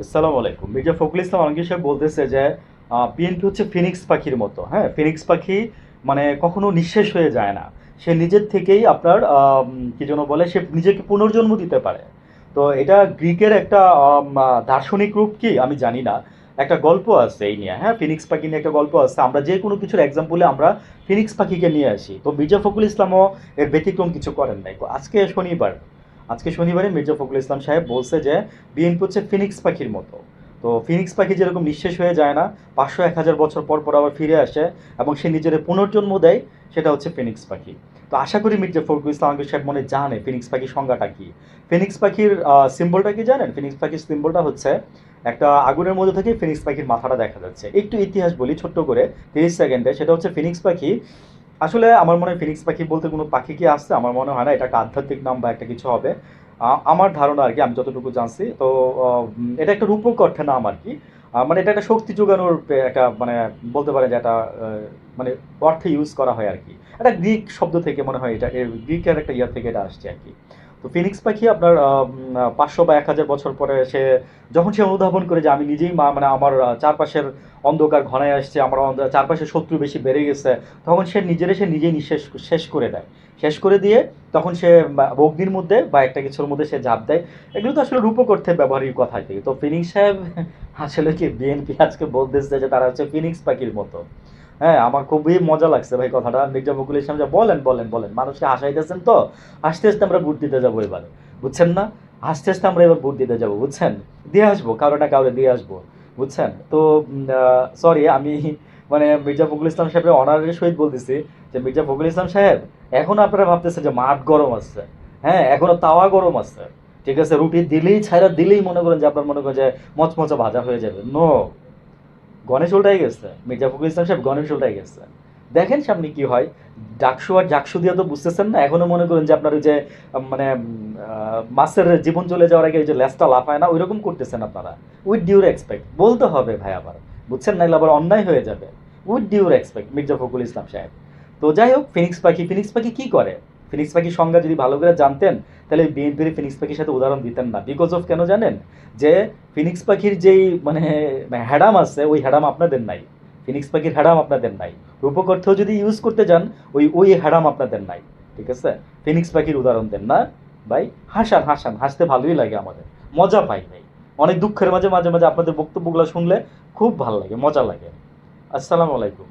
আসসালামু আলাইকুম। মির্জা ফখরুল ইসলাম আলমগীর সাহেব বলতেছে যে বিএনপি হচ্ছে ফিনিক্স পাখির মতো। হ্যাঁ, ফিনিক্স পাখি মানে কখনো নিঃশেষ হয়ে যায় না। সে নিজের থেকেই আপনার কি যেন বলে, সে নিজেকে পুনর্জন্ম দিতে পারে। তো এটা গ্রিকের একটা দার্শনিক রূপ কি আমি জানি না। একটা গল্প আছে এই নিয়ে, হ্যাঁ, ফিনিক্স পাখি নিয়ে একটা গল্প আছে। আমরা যে কোনো কিছুর এক্সাম্পলে আমরা ফিনিক্স পাখিকে নিয়ে আসি। তো মির্জা ফখরুল ইসলামও এর ব্যতিক্রম কিছু করেন নাই। তো আজকে শনিবারে মির্জা ফখরুল ইসলাম সাহেব বলছে যে বিএনপি হচ্ছে ফিনিক্স পাখির মতো। তো ফিনিক্স পাখি যেরকম নিঃশেষ হয়ে যায় না, 500-1000 বছর পর পর আবার ফিরে আসে এবং সে নিজের পুনর্জন্ম দেয়, সেটা হচ্ছে ফিনিক্স পাখি। তো আশা করি মির্জা ফখরুল ইসলাম আলমগীর সাহেব মনে জানে ফিনিক্স পাখির সংজ্ঞাটা কি। ফিনিক্স পাখির সিম্বলটা কি জানেন? ফিনিক্স পাখির সিম্বলটা হচ্ছে একটা আগুনের মধ্যে থেকে ফিনিক্স পাখির মাথাটা দেখা যাচ্ছে। একটু ইতিহাস বলি ছোট্ট করে, 30 সেকেন্ডে। সেটা হচ্ছে ফিনিক্স পাখি আসলে আমার মনে হয় ফিনিক্স পাখি বলতে কোনো পাখি কি আসছে আমার মনে হয় না। এটা একটা আধ্যাত্মিক নাম বা একটা কিছু হবে। আমার ধারণা আর কি, আমি যতটুকু জানছি। তো এটা একটা রূপক অর্থে নাম আর কি। মানে এটা একটা শক্তি যোগানোর একটা মানে বলতে পারে যে একটা মানে অর্থে ইউজ করা হয় আর কি। একটা গ্রিক শব্দ থেকে মনে হয়, এটা গ্রিকের একটা ইয়া থেকে এটা আসছে আর কি। তো ফিনিক্স পাখি আপনার 500 বা 1000 বছর পরে সে যখন সে অনুধাবন করে যে আমি নিজেই মানে আমার চারপাশের অন্ধকার ঘনায় আসছে, আমার চারপাশের শত্রু বেশি বেড়ে গেছে, তখন সে নিজেই নিঃশেষ শেষ করে দেয়। শেষ করে দিয়ে তখন সে অগ্নির মধ্যে বা একটা কিছুর মধ্যে সে ঝাঁপ দেয়। এগুলো তো আসলে রূপক অর্থে ব্যবহারিক কথা কি। তো ফিনিক্স সাহেব আসলে কি বিএনপি আজকে বলতেছে যে তারা হচ্ছে ফিনিক্স পাখির মতো। হ্যাঁ, আমার খুবই মজা লাগছে ভাই কথাটা। মির্জা ফখরুল ইসলাম যা বলেন বলেন বলেন, মানুষকে হাসাইতেছেন তো। হাসতে হাসতে আমরা ভোট দিতে যাবো এবার, বুঝছেন না? হাসতে হাসতে আমরা এবার ভোট দিতে যাবো, বুঝছেন? দিয়ে আসবো, কারো না কারো দিয়ে আসবো, বুঝছেন তো। সরি, আমি মানে মির্জা ফখরুল ইসলাম সাহেবের অনারের সহিত বলতেছি যে মির্জা ফখরুল ইসলাম সাহেব, এখন আপনারা ভাবতেছেন যে মাঠ গরম আছে। হ্যাঁ, এখনো তাওয়া গরম আছে। ঠিক আছে, রুটি দিলেই ছাইরা দিলেই মনে করেন যে আপনার মনে করেন যে মচমচা ভাজা হয়ে যাবে। নো, গণেশ উল্টাই গেছে, মির্জা ফখরুল ইসলাম সাহেব গণেশ উল্টাই গেছে। দেখেন সামনে কি হয়। ডাকসু আর জাকসু দিয়ে তো বুঝতেছেন না এখনো, মনে করেন যে আপনার ওই যে মানে মাছের জীবন চলে যাওয়ার আগে ওই যে লেজটা লাফায় না, ওইরকম করতেছেন আপনারা। উইথ ডিউ রেসপেক্ট বলতে হবে ভাই আবার, বুঝছেন? নাইলে আবার অন্যায় হয়ে যাবে। With due respect Mirza Fakhrul Islam সাহেব। তো যাই হোক, ফিনিক্স পাখি কি করে? ফিনিক্স পাখির সংজ্ঞা যদি ভালো করে জানতেন, তাহলে বিএনপির ফিনিক্স পাখির সাথে উদাহরণ দিতেন না। বিকজ অফ কেন জানেন? যে ফিনিক্স পাখির যেই মানে হ্যাডাম আছে, ওই হ্যাডাম আপনাদের নাই। ফিনিক্স পাখির হ্যাডাম আপনাদের নাই। রূপক অর্থেও যদি ইউজ করতে যান, ওই ওই হ্যাডাম আপনাদের নাই। ঠিক আছে, ফিনিক্স পাখির উদাহরণ দেন না ভাই। হাসান হাসান, হাসতে ভালোই লাগে আমাদের, মজা পাই ভাই। অনেক দুঃখের মাঝে মাঝে মাঝে আপনাদের বক্তব্যগুলো শুনলে খুব ভালো লাগে, মজা লাগে। আসসালামু আলাইকুম।